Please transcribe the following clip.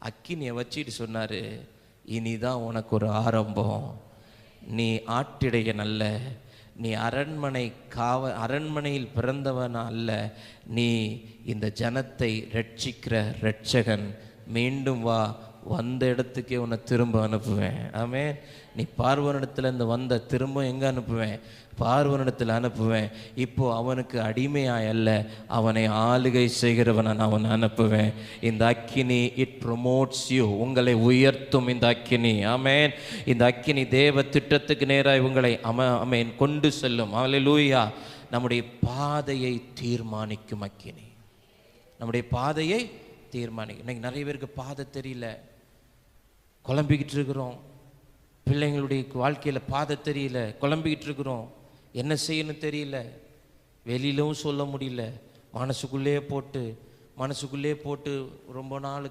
அக்கினியை வச்சிட்டு சொன்னார், இனிதான் உனக்கு ஒரு ஆரம்பம். நீ ஆட்டிடையன் அல்ல, நீ அரண்மனையில் பிறந்தவன் அல்ல, நீ இந்த ஜனத்தை ரட்சிக்கிற ரட்சகன். மீண்டும் வா, வந்த இடத்துக்கே உன்னை திரும்ப அனுப்புவேன். ஆமென். நீ பார்வோனிடத்தில் இந்த வந்த திரும்ப எங்கே அனுப்புவேன்? பார்வோனிடத்தில் அனுப்புவேன். இப்போ அவனுக்கு அடிமையாய் அல்ல, அவனை ஆளுகை செய்கிறவனை அவன் அனுப்புவேன். இந்த அக்கினி இட் ப்ரொமோட்ஸ் யூ, உங்களை உயர்த்தும் இந்த அக்கினி. ஆமென். இந்த அக்கினி தேவ திட்டத்துக்கு நேராக உங்களை ஆமென் கொண்டு செல்லும். அல்லேலூயா. நம்முடைய பாதையை தீர்மானிக்கும் அக்கினி. நம்முடைய பாதையை தீர்மானிக்கும். இன்னைக்கு நிறைய பேருக்கு பாதை தெரியல, குழம்பிக்கிட்டு இருக்கிறோம். பிள்ளைங்களுடைய வாழ்க்கையில் பாதை தெரியல, குழம்பிக்கிட்டு இருக்கிறோம். என்ன செய்யணும் தெரியல, வெளியிலும் சொல்ல முடியல. மனசுக்குள்ளே போட்டு ரொம்ப நாள்